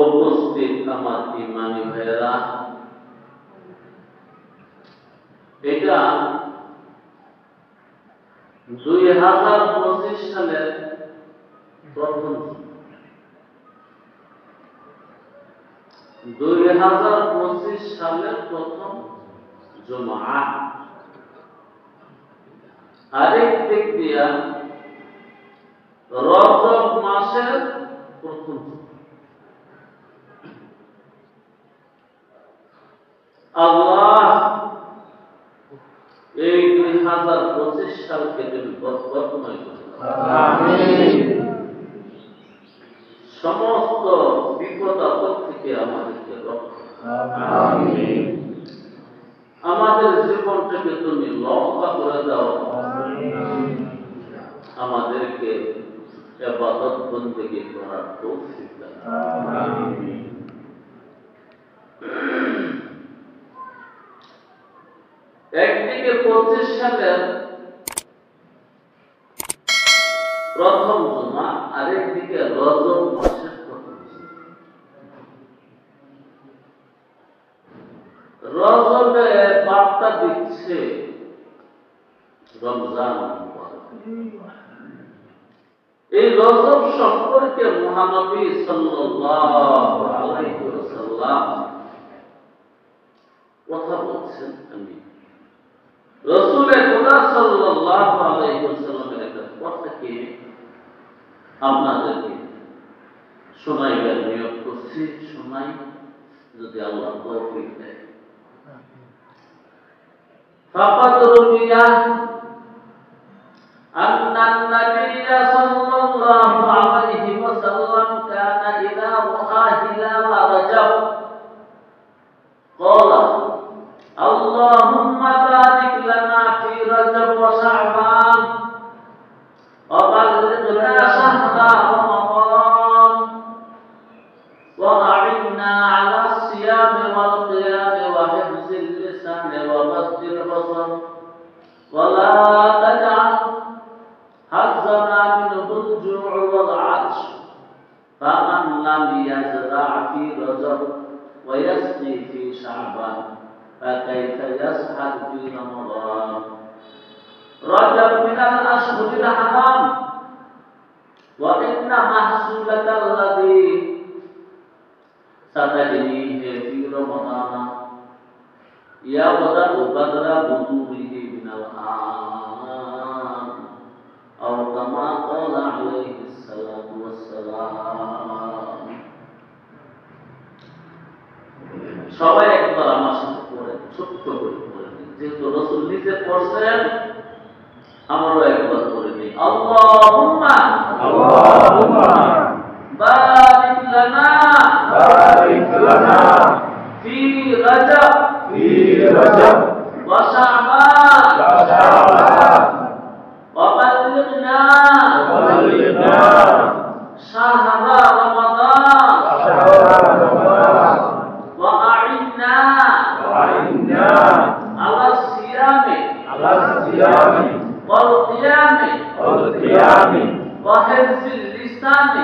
উপস্থিত আমার ইমানি ভাইয়েরা, এটা 2025 সালের প্রথম 2025 সালের প্রথম জুমআ। আরেক দিক দিয়া রজব মাসের প্রথম আল্লাহ এই 2025 সালকে তুমি বরকতময় করো। আমিন। সমস্ত বিপদ আপদ থেকে আমাদেরকে রক্ষা। আমিন। আমাদের জীবনটাকে তুমি লম্বা করে দাও। আমিন। আমাদেরকে ইবাদত বন্দেগী করার তৌফিক দাও। আমিন। একদিকে 25 সালের প্রথম জুমা, আরেকদিকে রজব মাসের প্রথম জুমা। রজবে বার্তা দিচ্ছে রমজান। এই রজব সম্পর্কে মহানবী সাল্লাল্লাহু আলাইহি ওয়াসাল্লাম কথা বলছেন। আমি রাসূল খোদা সাল্লাল্লাহু আলাইহি ওয়াসাল্লামের একটা কথাকে আপনাদেরকে শোনাইবার নিয়ত করছি। শোনাই, যদি আল্লাহ তৌফিক দেয়। ফাকাদ রুবিয়া আন্নান নাবিয়্যা সাল্লাল্লাহু আলাইহি ওয়াসাল্লাম কানা ইযা রাআ হিলাল রাজব ক্বালা আল্লাহুম্মা বারিক লানা ফি রাজব ওয়া শাবান ওয়া বাল্লিগনা শাহরা রমাদান ওয়া আ'inna 'ala as-siyam wal qiyam wa hifzil lisan wa ghaddil basar wa la taj'al hazzana minhul ju' wal 'atsh faman lam yazra' fi rajab wa yasqi fi sha'ban فكيف يسحب في رمضان رجب من الأشهر الحرام وإن محصولة الذي ستجنيه في رمضان يبدأ بدر بذوره من الآن أو كما قال عليه الصلاة والسلام সবাই একবার আমার সাথে পড়েন, ছোট্ট করে পড়ে নিন। যেহেতু রাসূল নিজে পড়ছেন, আমরাও একবার পড়ে নিই। আল্লাহুম্মা বারিক লানা ফি রাজব ওয়া শাবান ওয়া বাল্লিগনা শাহরা রমাদান والقيام وحفظ اللسان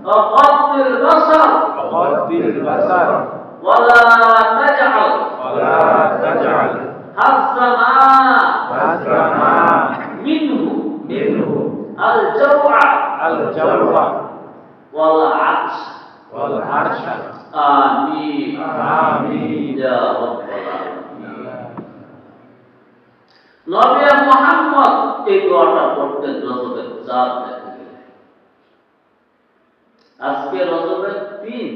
وغض البصر ولا تجعل حظنا منه الجوع والعطش آمين يا رب العالمين। নবী মুহাম্মদ এই দোয়াটা পড়তেন রজবের 4 দেখা গেলে। আজকে রজবের 3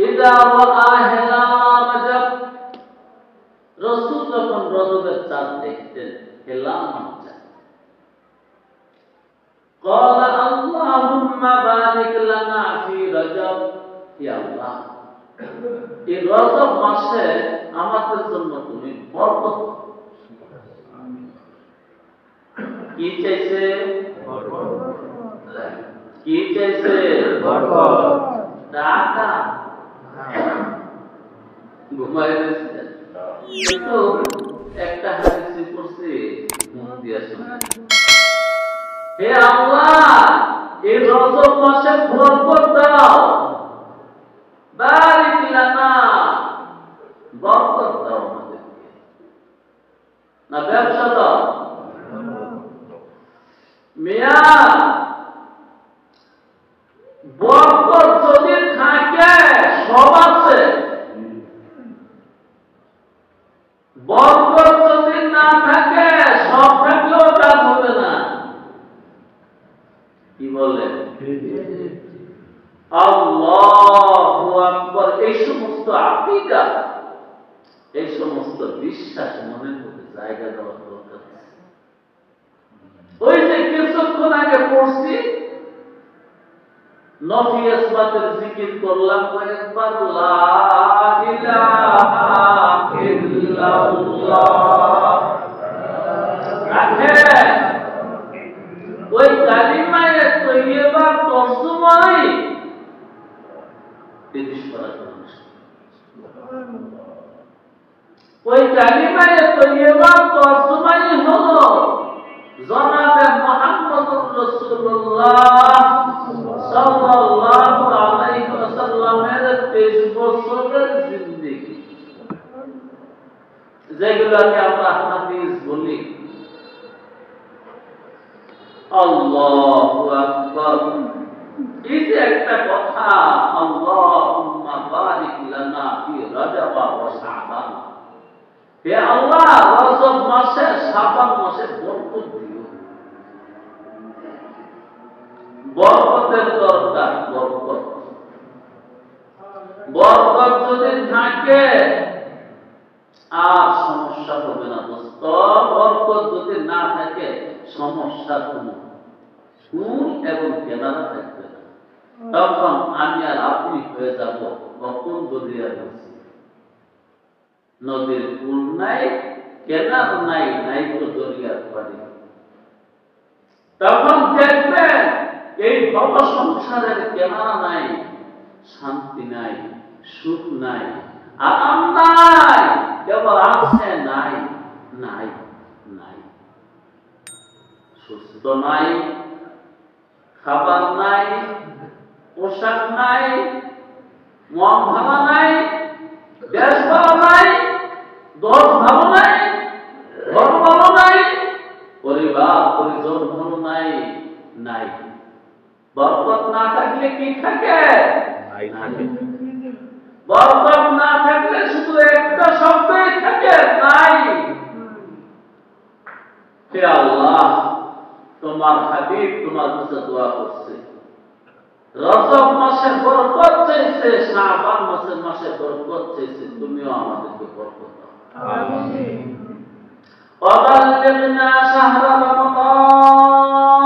ইদা রাআ হিলাল রজব, রাসূল যখন রজবের 4 দেখতেন, হিলাল চাঁদ, ক্বালা আল্লাহুম্মা বারিক লানা ফি রজব, ইয়া আল্লাহ এই রজব মাসে আমাদের জন্য তুমি বরকত। কি চাইছে? কি চাইছে? বরকত। টাকা ঘুমাই গেছে, কিন্তু একটা হাদিসে পড়ছে মন দিয়া শুনে। হে আল্লাহ, এই রজব মাসে বরকত দাও, বারিক লানা, বরকত দাও আমাদেরকে। না ব্যবসা দাও মিয়া, বরকত যদি থাকে সব আছে, বরকত যদি না থাকে সব থাকলেও কাজ হবে না। কি বলেন? আল্লাহু আকবার। এই সমস্ত আকীদা, এই সমস্ত বিশ্বাস মনের মধ্যে জায়গা দেওয়া দরকার। ওই যে কিছুক্ষণ আগে পড়ছি, নফি ইসবাতের জিকির করলাম কয়েকবার, লা ইলাহা ইল্লাল্লাহ। দেখেন ওই কালিমায়ে তৈয়বা তরজমাই তিরিশ পারা মানুষ, ওই কালিমায়ে তৈয়বা তরজমাই হলো জনাবে মুহাম্মদুর রাসূলুল্লাহ সাল্লাল্লাহু আলাইহি ওয়াসাল্লামের 23 বছরের জিন্দেগি, যেগুলোকে আমরা হাদিস বলি। আল্লাহু আকবার। এই যে একটা কথা, আল্লাহুম্মা বারিক লানা ফি রজব ওয়া শাবান, হে আল্লাহ রজব মাসে শাবান মাসে বরকত দিও। বরকতের দরকার, বরকত। বরকত যদি থাকে আর সমস্যা হবে না দোস্ত। বরকত যদি না থাকে সমস্যা কোনো সুর এবং কেনারা থাকবে না। তখন আমি আর আপনি হয়ে যাব কখন দরিয়া বলছি, নদীর কুল নাই, কেনার নাই, নাই তো দরিয়ার পানি। তখন দেখবেন এই ভব সংসারের কেনারা নাই, শান্তি নাই, সুখ নাই, আরাম নাই, কেবল আছে নাই, নাই, নাই। সুস্থ নাই, খাবার নাই, পোশাক নাই, মন ভালো নাই, দেশ ভালো নাই, দশ ভালো নাই, ঘর ভালো নাই, পরিবার পরিজন ভালো নাই, নাই। বরকত না থাকলে কি থাকে? বরকত না থাকলে শুধু একটা শব্দই থাকে, নাই। হে আল্লাহ, তোমার হাবিব তোমার কাছে দোয়া করছে, রজব মাসে বরকত চাইছে, শাবান মাসে বরকত চাইছে, তুমিও আমাদেরকে বরকত দাও। আমিন। ওয়াবাল্লিগনা শাহরা রমাদান।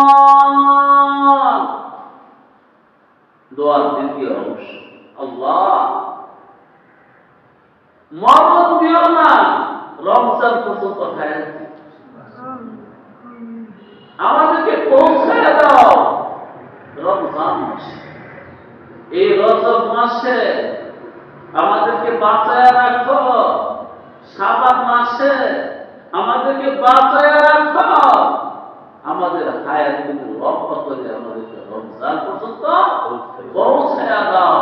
দোয়ার দ্বিতীয় অংশ, আল্লাহ মরণ দিও না, রমজান পর্যন্ত হায়াত দিও, আমাদেরকে পৌঁছায় দাও রমজান মাসে। এই রজব মাসে আমাদেরকে বাঁচায় রাখো, শাবান মাসে আমাদেরকে বাঁচায় রাখো, আমাদের হায়াত তুমি রক্ষা করে আমাদেরকে রমজান পর্যন্ত পৌঁছায় দাও।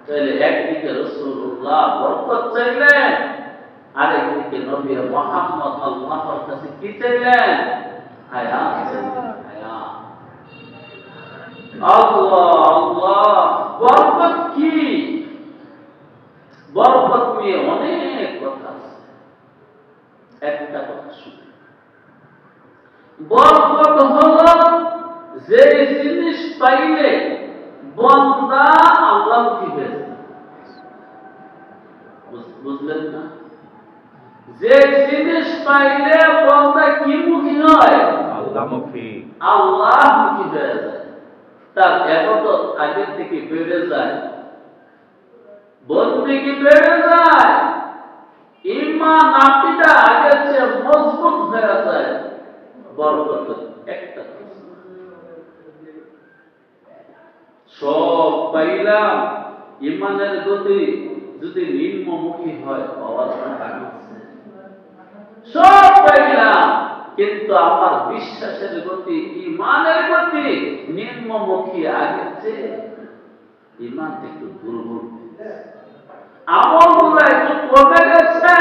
তাহলে একদিকে রাসূলুল্লাহ বরকত চাইলেন, আরেকদিকে নবী মুহাম্মদ আল্লাহর কাছে কি চাইলেন? হায়াত চাইলেন, হায়াত। আল্লাহ আল্লাহ। বরকত কি? বরকত নিয়ে অনেক কথা আছে, একটা কথা শুনে। বরকত হলো যে জিনিস পাইলে বান্দা আল্লাহমুখী হয়ে যায়। বুঝলেন না? যে জিনিস পাইলে বান্দা কি মুখী হয়? আল্লাহমুখী, আল্লাহমুখী হয়ে যায়। তার ইবাদত আগের থেকে বেড়ে যায়, বন্দেগী বেড়ে যায়, ঈমান আকীদা আগের চেয়ে মজবুত হয়ে যায়। বরকত একটা, সব পাইলাম, ঈমানের গতি যদি নিম্নমুখী হয়, পাওয়ার আছে। সব পাইলাম কিন্তু আমার বিশ্বাসের গতি, ইমানের গতি নিম্নমুখী আগের চেয়ে ইমান একটু দুর্বল, আমলগুলো একটু কমে গেছে।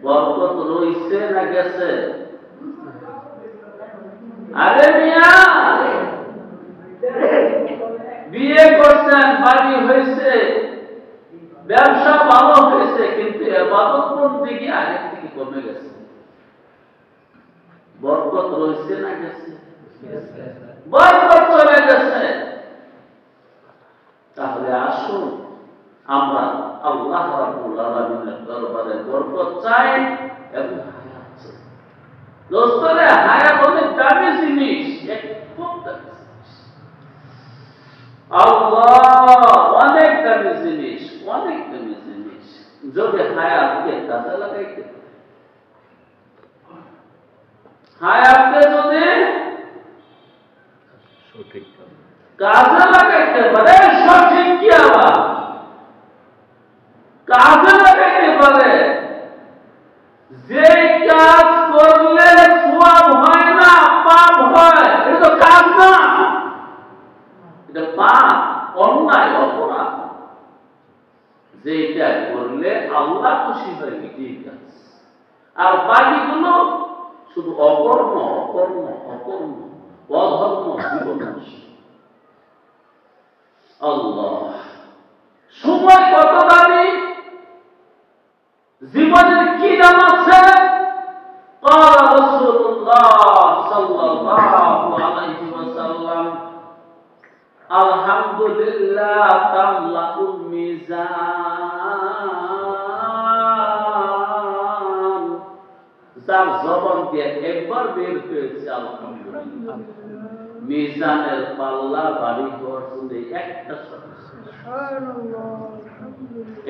বরকত রইছে না গেছে? আরে মিয়া, বিয়ে করছেন, বাড়ি হয়েছে, ব্যবসা ভালো হয়েছে, কিন্তু ইবাদত বন্দেগী আগের থেকে কমে গেছে। বরকত রইছে না গেছে? বরকত চলে গেছে। তাহলে আসুন আমরা আল্লাহ রাব্বুল আলামিনের দরবারে বরকত চাই এবং হায়াত চাই। দোস্তরে, হায়াত অনেক দামি জিনিস, খুব দামি জিনিস। আল্লাহ অনেক দামি জিনিস, অনেক দামি জিনিস। যদি হায়াতকে কাজে লাগাইতে, হায়াতকে যদি সঠিক কাজে লাগাইতে পারে, সঠিক কি আবার কাজে লাগাইতে পারে, যে কাজ করলে সওয়াব হয় না, পাপ হয়, এটা তো কাজ না, এটা পাপ, অন্যায়, অপরাধ। যেটা করলে আল্লাহ খুশি হয় এটাই কাজ, আর বাকিগুলো শুধু অকর্ম, অকর্ম, অকর্ম, অধর্ম, জীবন। আল্লাহ, সময় কত দামি, জীবনের কি দাম আছে? قال رسول الله صلى الله عليه وسلم الحمد لله تملأ الميزان। যার জবান দিয়ে একবার বের হয়েছে আলহামদুলিল্লাহ, মিজানের পাল্লা ভারী হওয়ার জন্য একটা শর্ত।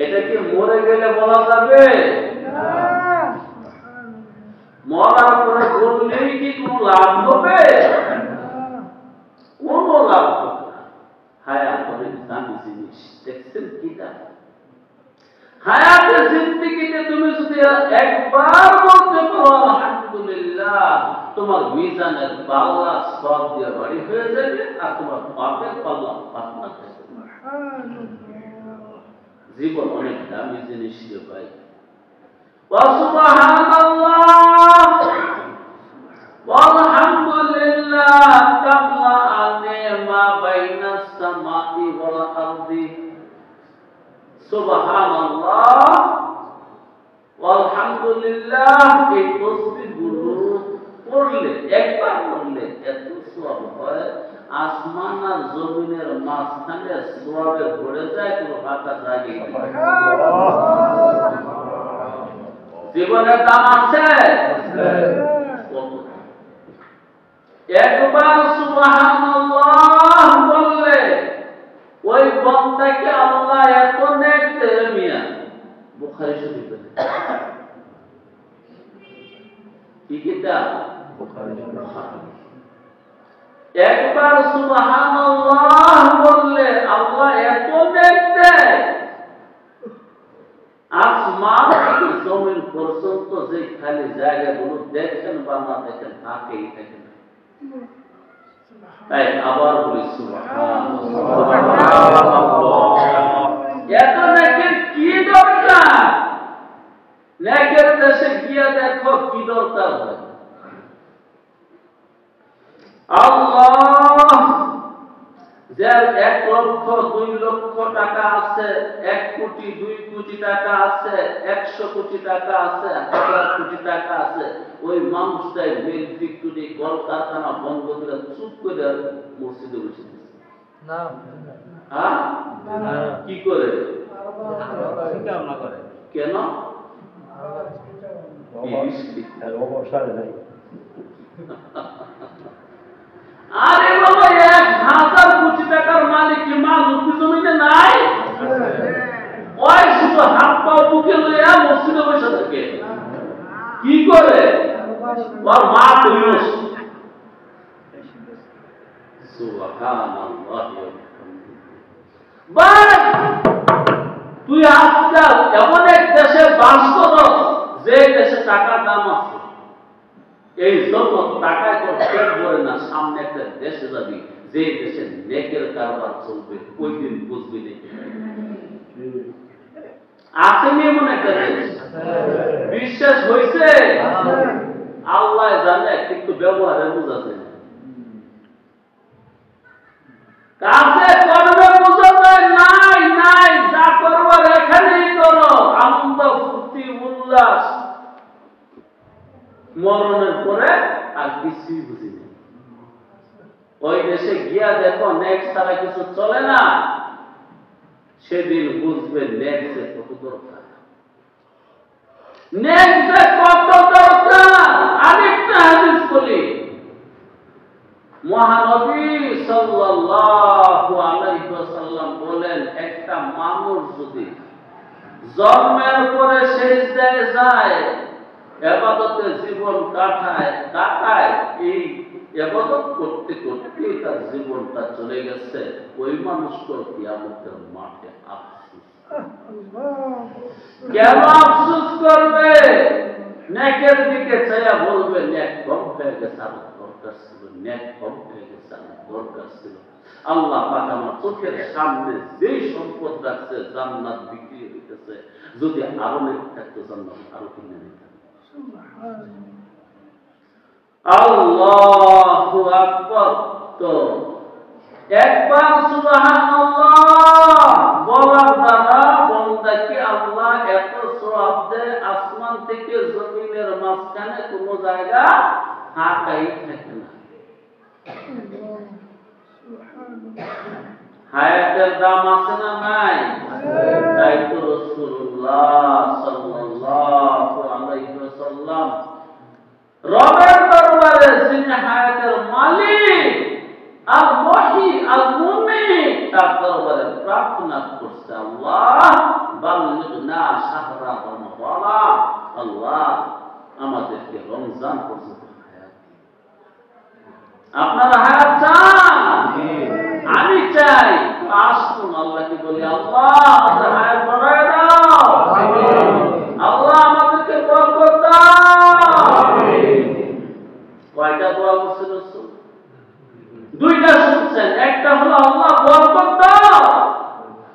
এটা কি মরে গেলে বলা যাবে? মরার পরে বললেই কি কোনো লাভ হবে? কোনো লাভ হবে না। হায়াত অনেক দামি জিনিস, দেখছেন কি দাম? হায়াতের জিন্দেগিতে তুমি যদি একবার বলতে পারো আলহামদুলিল্লাহ, তোমার মিজানের পাল্লা সব দিয়ে ভারী হয়ে যাবে, আর তোমার পাপের পাল্লা পাতলা হয়ে যাবে। জীবন অনেক দামি জিনিস রে ভাই। সুবহানাল্লাহ ওয়ালহামদুলিল্লাহ তামলা আনেমা বাইনাস সামাই ওয়াল আরদি। সুবহানাল্লাহ ওয়ালহামদুলিল্লাহ, এই তাসবিহগুলো পড়লে, একবার পড়লে এত সওয়াব হয়, আসমান আর জমিনের মাঝখানে সওয়াবে ভরে যায়, কোনো ফাঁকা জায়গা নেই। জীবনের দাম আছে? একবার সুবহানাল্লাহ বললে ওই বান্দাকে আল্লাহ এত নেক দেয় মিয়া। বুখারী শরীফে কি কিতাব? বুখারী। একবার সুবহানাল্লাহ বললে আল্লাহ এত নেক দেয়, আসমান থেকে জমিন পর্যন্ত যে খালি জায়গাগুলো দেখেন বা না দেখেন, তাকেই দেখেন। তাই আবার বলি সুবহানাল্লাহ। এত নেকের কি দরকার? নেকের দেশে গিয়ে দেখো কি দরকার হয়। আল্লাহ, যার 1 লক্ষ 2 লক্ষ টাকা আছে, 1 কোটি 2 কোটি টাকা আছে, 100 কোটি টাকা আছে, 1000 কোটি টাকা আছে, ওই মানুষটাই মিল ফ্যাক্টরি কলকারখানা বন্ধ করে চুপ করে মসজিদে বসে না। কি করে? কেন? আরে বাবা, 1000 কোটি টাকার মালিক কি মালুকি জমিনে নাই? ওই শুধু হাত পা বুকে লইয়া মসজিদে বসে থাকে। কি করে? ওর মা কইস সুবহানাল্লাহ। বাস তুই আজকাল এমন এক দেশে বাস করস যে দেশে টাকার দাম আছে, এই জন্য টাকায় তোর পেট ভরে না, সামনে একটা দেশে যাবি যে দেশে নেকের কারবার চলবে, ওই দিন বুঝবি নাকি আসেনি এমন একটা দেশ। বিশ্বাস হয়েছে? আল্লাহ জানে, কিন্তু ব্যবহারে বোঝা যায় না। কাছে করবে বোঝা যায় নাই, নাই যা করবার এখানেই করো, আনন্দ ফুর্তি উল্লাস, মরণের পরে আর কিছুই বুঝি নেই। ওই দেশে গিয়া দেখো নেক্সট ছাড়া কিছু চলে না, সেদিন বুঝবে নেক্সট কত দরকার, নেক্সট কত দরকার। আরেকটা হাদিস বলি, মহানবী সাল্লাল্লাহু আলাইহি ওয়াসাল্লাম বলেন, একটা মানুষ যদি জন্মের পরে সিজদায় যায়, ইবাদতে জীবন কাটায়, এই ইবাদত করতে করতে তার জীবনটা চলে গেছে, ওই মানুষটার কিয়ামতের মাঠে আফসোস। কেন আফসোস করবে? নেকের দিকে চাইয়া বলবে নেক কম হয়ে গেছে, আমার দরকার ছিল, নেক কম হয়ে গেছে, আমার দরকার ছিল। আল্লাহ পাক আমার চোখের সামনে যেই সম্পদ রাখছে, জান্নাত বিক্রি হইতেছে, যদি আরো নেক থাকতো জান্নাত আরো কিনে নিতাম। আল্লাহু আকবার। তো একবার সুবহানাল্লাহ বলার দ্বারা বান্দাকে আল্লাহ এত সওয়াব দেয়, আসমান থেকে জমিনের মাঝখানে কোনো জায়গা ফাঁকাই থাকে না। হায়াতের দাম আছে না নাই? তাই তো রাসূলুল্লাহ সাল্লাল্লাহু আলাইহি ওয়াসাল্লাম রবের দরবারে যিনি হায়াতের মালিক আর মহি আর মুমিন, তার দরবারে প্রার্থনা করছে, আল্লাহ বাল্লিগনা শাহরা রমাদান, আল্লাহ আমাদেরকে রমজান পর্যন্ত হায়াত দিন। আপনারা হায়াত চান? আমি চাই। আসুন আল্লাহকে বলি, আল্লাহ আমাদের হায়াত বাড়ায় দাও, আল্লাহ আমাদেরকে বরকত দাও। কয়টা দোয়া করছেন? দুইটা শুনছেন, একটা হলো আল্লাহ বরকত দাও,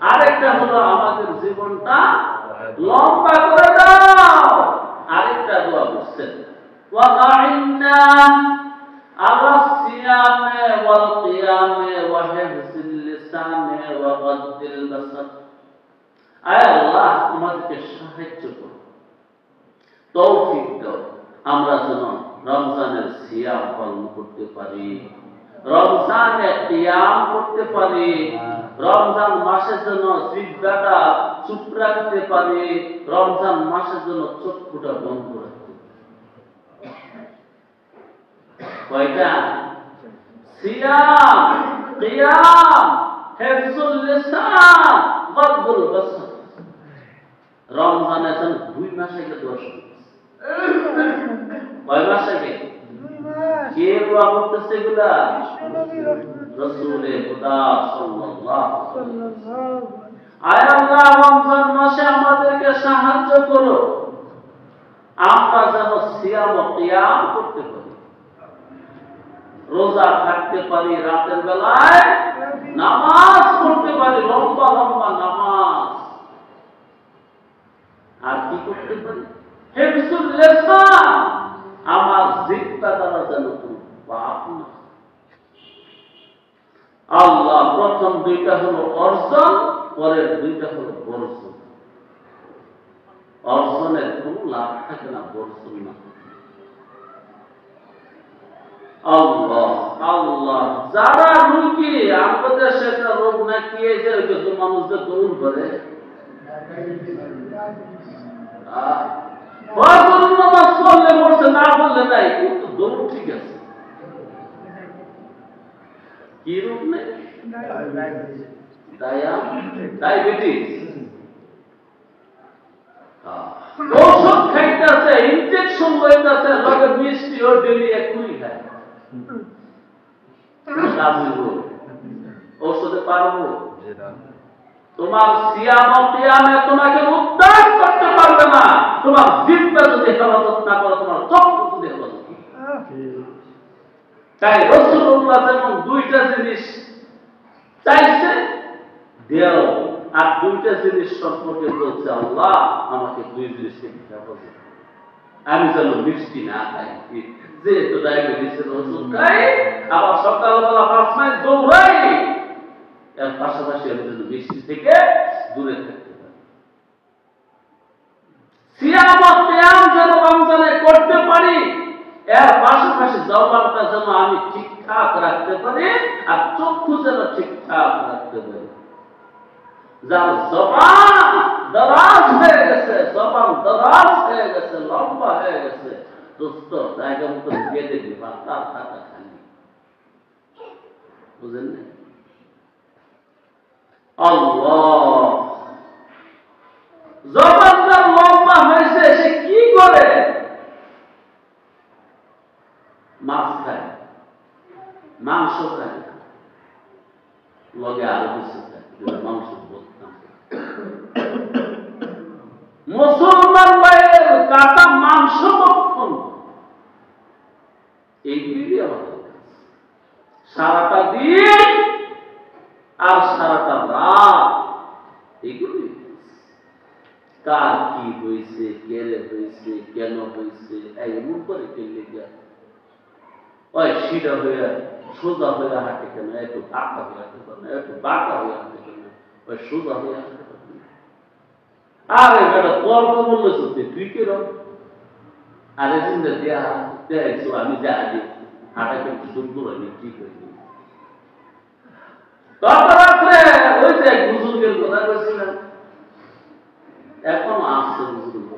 আরেকটা হলো আমাদের জীবনটা লম্বা করে দাও। আরেকটা দোয়া করছেন, ওয়া আইন্না আলা সিয়ামে ওয়াল কিয়ামে ওয়া হিফজিল লিসানে ওয়া গাদ্দিল বাসার। আয় আল্লাহ আমাদেরকে সাহায্য করো, তৌফিক দাও, আমরা যেন রমজানের সিয়াম পালন করতে পারি, রমজানে কিয়াম করতে পারি, রমজান মাসে যেন জিহ্বাটা চুপ রাখতে পারি, রমজান মাসে যেন চক্ষুটা বন্ধ রাখতে পারি। কয়টা? সিয়াম, কিয়াম, হিফজুল লিসান, গাদ্দুল বাসার। রমজানে যেন 2 মাস আগে দোয়া শুরু। কয় মাস আগে? কে দোয়া করতেছে এগুলা? রাসূলে খোদা সাল্লাল্লাহু আলাইহি ওয়াসাল্লাম। আয় আল্লাহ রমজান মাসে আমাদেরকে সাহায্য করো, আমরা যেন সিয়াম ও কিয়াম করতে পারি, রোজা থাকতে পারি, রাতের বেলায় নামাজ পড়তে পারি, লম্বা লম্বা নামাজ। আর কি করতে পারি? হিফজুল লিসান, আমার জিহ্বা দ্বারা যেন পাপ না। আল্লাহ প্রথম দুইটা হলো অর্জন, পরের দুইটা হলো বর্জন। অর্জনের কোন লাভ থাকে না, বর্জন না। আল্লাহ আল্লাহ, যারা রোগী, আমাদের সেটা রোগ নাকি এই যে মানুষদের দৌড় করে, নামাজ পড়লে পড়ছে, না বললে নাই, কিন্তু দৌড় ঠিক আছে। কি রোগ নেই? ডায়াবেটিস। ঔষধ খাইতেছে, ইনজেকশন লইতেছে, লগে মিষ্টি ও ডেলি এখনই খায়। ঔষধে পারবো? তোমার সিয়াম ও কিয়ামে তোমাকে উদ্ধার করতে পারবে না তোমার জিহ্বা যদি হেফাজত না করো, তোমার চক্ষু যদি হেফাজত না করো। তাই রাসূলুল্লাহ যেমন দুইটা জিনিস চাইছে দেও, আর দুইটা জিনিস সম্পর্কে বলছে আল্লাহ আমাকে দুই জিনিস থেকে হেফাজত, আমি যেন মিষ্টি না খাই, যেহেতু ডায়াবেটিসের ওষুধ খাই, আবার সকালবেলা 5 মাইল দৌড়াই, এর পাশাপাশি আমি যেন মিষ্টি থেকে দূরে থাকতে পারি। সিয়াম ও কিয়াম যেন রমজানে করতে পারি, এর পাশাপাশি জবানটা যেন আমি ঠিকঠাক রাখতে পারি, আর চক্ষু যেন ঠিকঠাক রাখতে পারি। যার জবান দরাজ হয়ে গেছে, জবান দরাজ হয়ে গেছে, লম্বা হয়ে গেছে, দোস্ত জায়গা মতো দিয়ে দেখবি তার টাকা খালি, বুঝলেন না? আল্লাহ, জবানটা লম্বা হয়েছে, সে কি করে? মাছ খায়, মাংস খায়, লগে আরো কিছু খায়, মাংস বলতাম। মুসলমান ভাইয়ের কাটা মাংস ভক্ষণ, এইগুলি আমাদের সারাটা দিন আর সারাটা রাত, এগুলি কার কি হয়েছে, কেড়ে হয়েছে, কেন হয়েছে, এমন করে কেলে যায় ওই সিধা হয়ে সোজা হয়ে হাঁটে কেন, একটু বাঁকা হয়ে হাঁটতে পারে না, একটু বাঁকা হয়ে হাঁটতে পারে না, ওই সোজা হয়ে হাঁটতে পারে না। আরে বেটা তর্ক বললে চলতে, তুই কেরম? আরে চিন্তা দেখছো আমি যা আগে হাঁটা কিন্তু সুন্দর হয়নি, ঠিক হয়নি। গত রাত্রে ওই যে বুজুর্গের কথা বলছিলেন, এখনো আসছে বুজুর্গ,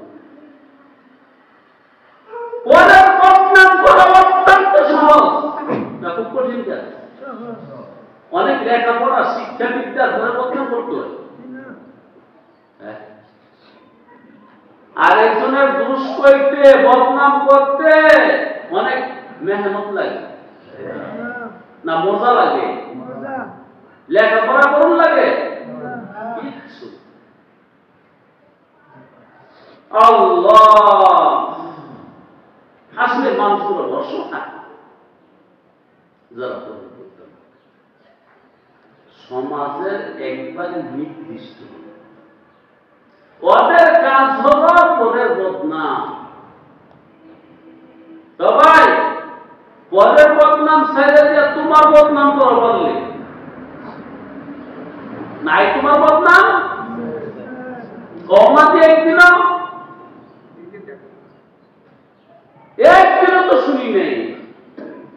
পরের বদনাম করা অত্যন্ত সহজ না, খুব কঠিন কাজ। অনেক লেখাপড়া শিক্ষা বিদ্যা ধরে বদনাম করতে হয়, আর একজনের দোষ কইতে বদনাম করতে অনেক মেহনত লাগে না, মজা লাগে, লেখাপড়া করুন লাগে কিচ্ছু। আল্লাহ, আসলে মানুষগুলো অসহায়, যারা সমাজের একবারে নির্দিষ্ট, ওদের কাজ হলো পরের বদনাম। সবাই পরের বদনাম ছেড়ে দিয়ে তোমার বদনাম করো বললে নাই, তোমার বদনাম কমাতে একদিনও তো শুনি নেই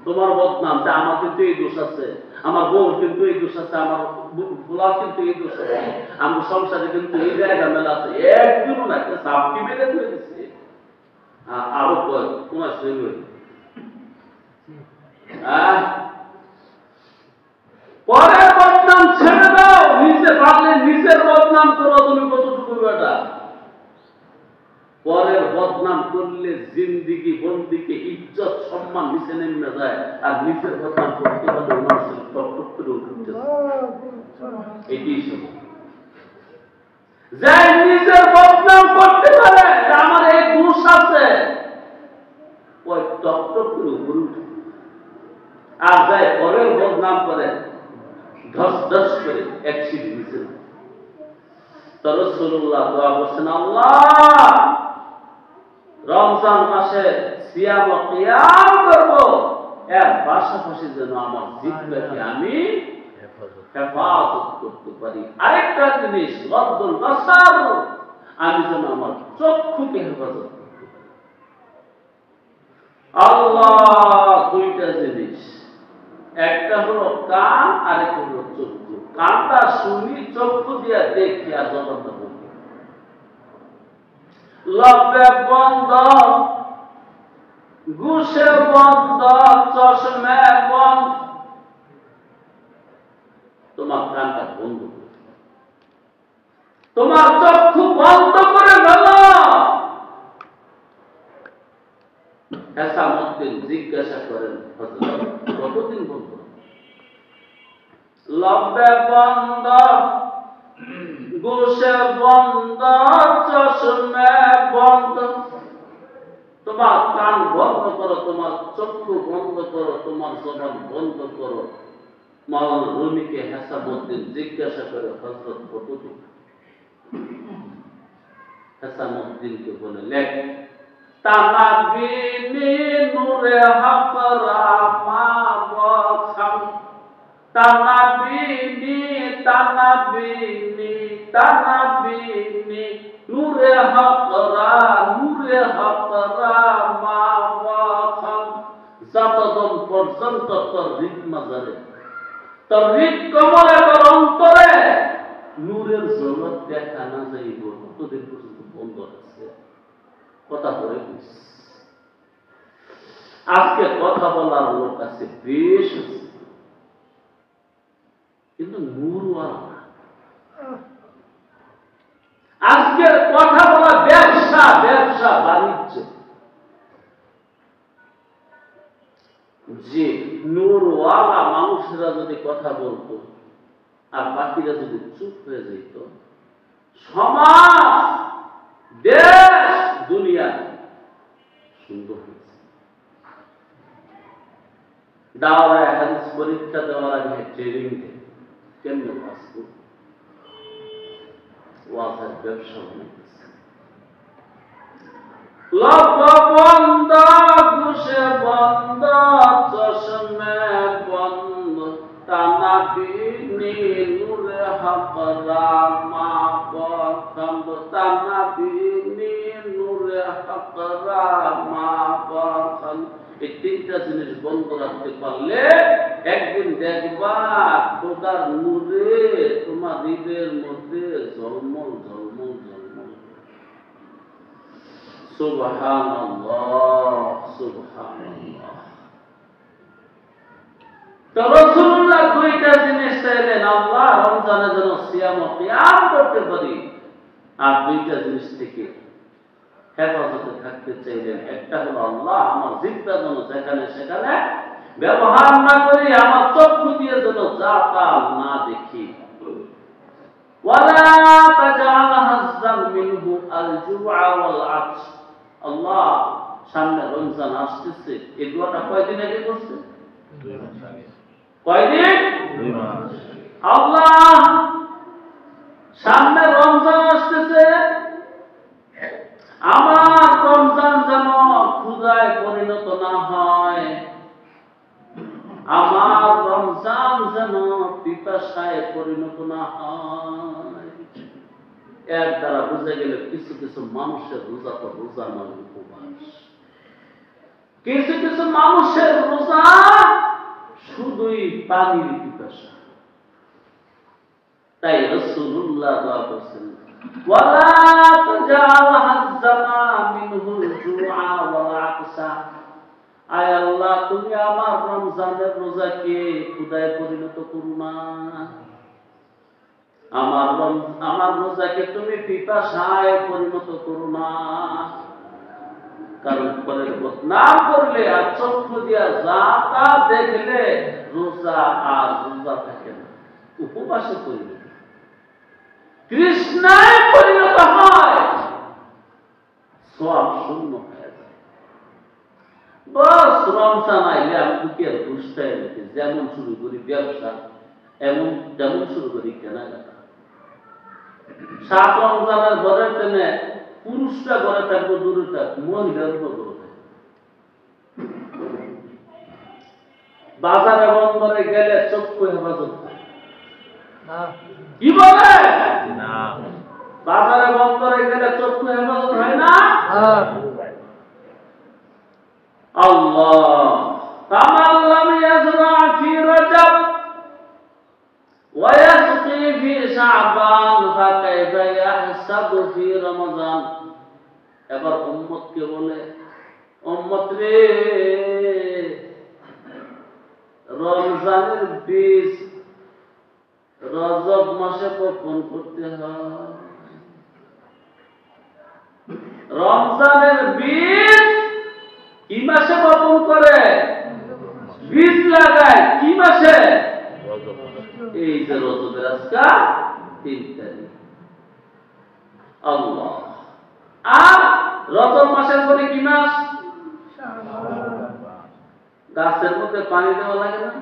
তোমার বদনাম, যে আমার কিন্তু এই দোষ আছে, আমার বউর কিন্তু এই দোষ আছে, আমার ফুলার কিন্তু এই দোষ আছে, আমার সংসারে কিন্তু এই জায়গা মেলা আছে, একদিনও না, একটা চাপটি মেরে ধরে দিচ্ছে। আরো তোমার শরীর পরের বদনাম ছেড়ে দাও, নিজে পারলে নিজের বদনাম করো, তুমি কতটুকু বেটা। পরের বদনাম করলে জিন্দিগি বন্দিকে ইজ্জত সম্মান নিচে নেমে যায়, আর নিজের বদনাম করতে পারলে মানুষের টপ করে উঠতে এটি যাই নিজের বদনাম করতে পারে, আমার এই দোষ আছে, ওই টপ করে উপরে উঠে। আর যাই পরের বদনাম করে ধস ধস করে এক সিঁড়ি নিচে। তো রাসূলুল্লাহ দোয়া করছেন, আল্লাহ রমজান মাসে সিয়াম ও কিয়াম করব, এর পাশাপাশি যেন আমার জিহ্বাকে আমি হেফাজত করতে পারি। আরেকটা জিনিস গদ্দুল বাসার, আমি যেন আমার চক্ষুকে হেফাজত করতে পারি। আল্লাহ দুইটা জিনিস, একটা হলো কান, আরেকটা হলো চক্ষু। কানটা শুনি, চক্ষু দিয়া দেখি, আর জবানটা বলি। লব্বে বন্ধ, ঘুষে বন্ধ, চশমে বন্ধ, তোমার কানটা বন্ধ করে, তোমার চক্ষু বন্ধ করে ফেল। হেসামুদ্দিন জিজ্ঞাসা করেন, কতদিন বন্ধ? লব্বে বন্ধ, গোশে বন্ধ, চশমে বন্ধ। তোমার কান বন্ধ করো, তোমার চক্ষু বন্ধ করো, তোমার জবান বন্ধ করো। মাওলানা রুমিকে হেসামুদ্দিন জিজ্ঞাসা করে হযরত কতটুকু? হেসামুদ্দিনকে বলে লেখ, তানাবিনি নূরে হাকরা মা বখাম, তানাবিনি তানাবিনি তানাবিনি নূরে হাকরা মা বখাম। যতদম পর্যন্ত তোর হৃদ মাজারে, তোর হৃদ কমলে, তোর অন্তরে নূরের জগৎ দেখা না যাইব, ততদিন পর্যন্ত বন্ধ আছে। কথা বলে আজকে কথা বলার লোক আছে বেশ আছে, কিন্তু নূরওয়ালা না। আজকে কথা বলা ব্যবসা, ব্যবসা বাণিজ্য। যে নূরওয়ালা মানুষেরা যদি কথা বলতো আর বাকিরা যদি চুপ হয়ে যেত, সমাজ, দেশ, দুনিয়া সুন্দর হয়েছে। দাওয়ায় হাদিস পরীক্ষা দেওয়ার আগে ট্রেনিং দেয় কেমনে বাঁচব, ওয়াজের ব্যবসা বানাইতেছে। লব বন্ধ, ঘুষে বন্ধ, চশমে বন্ধ, তানাবিনি নূরে হাকরা মা বখাম, তানাবিনি নূরে হাকরা মা বখাম। এই তিনটা জিনিস বন্ধ রাখতে পারলে একদিন দেখবা খোদার নূরে তোমার হৃদয়ের মধ্যে ঝলমল ঝলমল ঝলমল। সুবহানাল্লাহ, সুবহানাল্লাহ। তো রাসূলুল্লাহ দুইটা জিনিস চাইলেন, আল্লাহ রমজানে যেন সিয়াম ও কিয়াম করতে পারি, আর দুইটা জিনিস থেকে হেফাজতে থাকতে চাইলেন। একটা হলো আল্লাহ আমার জিহ্বা যেন যেখানে সেখানে ব্যবহার না করি, আমার চক্ষু দিয়ে যেন যা তা না দেখি। ওয়ালা তাজাল হাজ্জাম মিনহু আল জুআ ওয়াল আতশ। আল্লাহ সামনে রমজান আসতেছে, এই দোয়াটা কয়দিন আগে করছে? 2 মাস আগে। কয়দিন? 2 মাস। আল্লাহ সামনে রমজান আসতেছে, আমার রমজান যেন ক্ষুধায় পরিণত না হয়, আমার রমজান যেন পিপাসায় পরিণত না হয়। এর দ্বারা বুঝে গেল কিছু কিছু মানুষের রোজা তো রোজা নয়, উপবাস। কিছু কিছু মানুষের রোজা শুধুই পানির পিপাসা। তাই রাসূলুল্লাহ বলেছেন, ওয়ালা তাজাল হাজ্জামা মিনহুল জুআ ওয়াল আকসা। আয় আল্লাহ, তুমি আমার রমজানের রোজাকে ক্ষুধায় পরিণত করো না, আমার রোজাকে তুমি পিপাসায় পরিণত করো না। কারণ পরের বদনাম করলে আর চক্ষু দিয়া যা তা দেখলে রোজা আর রোজা থাকে না, উপবাসে পরিণত, কৃষ্ণায় পরিণত হয়, সব শূন্য হয়ে যায়। বস রমজান আইলে আমি বুকে বুঝতে যেমন শুরু করি ব্যবসা, তেমন শুরু করি কেনাকাটা। 7 রমজানের ঘরের টেনে পুরুষরা ঘরে থাকবো দূরে থাক, মহিলার ঘরে থাকবে। বাজারে বন্দরে গেলে চক্ষু হেফাজত কি বলে না, বাজারে বন্দরে গেলে চক্ষু হেফাজত হয় না। আল্লাহ তামাল্লাম ইয়াজরা ফি রাজাব ওয়া ইয়াসকি ফি শাবান ফাকাইফা ইয়াহসাবু ফি রমাজান। এবার উম্মতকে বলে, উম্মত রে, রমজানের বীজ রজব মাসে বপন করতে হয়। রমজানের বীজ কি মাসে বপন করে? বীজ লাগায় কি মাসে? এই যে রজবের আজকে 3 তারিখ, আল্লাহ। আর রজব মাসের পরে কি মাস? গাছের মধ্যে পানি দেওয়া লাগে না?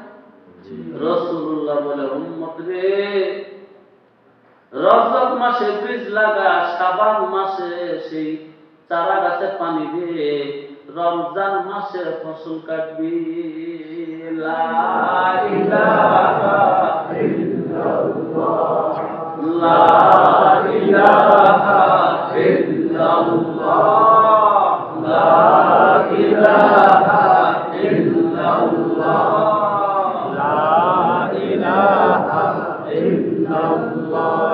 রাসূলুল্লাহ বলে, উম্মত রে, রজব মাসে বীজ লাগা, শাবান মাসে সেই চারা গাছে পানি দিয়ে, রমজান মাসে ফসল কাটবি। লা ইলাহা ইল্লাল্লাহ, লা ইলাহা ইল্লাল্লাহ, লা ইলাহা ইল্লাল্লাহ, লা ইলাহা ইল্লাল্লাহ।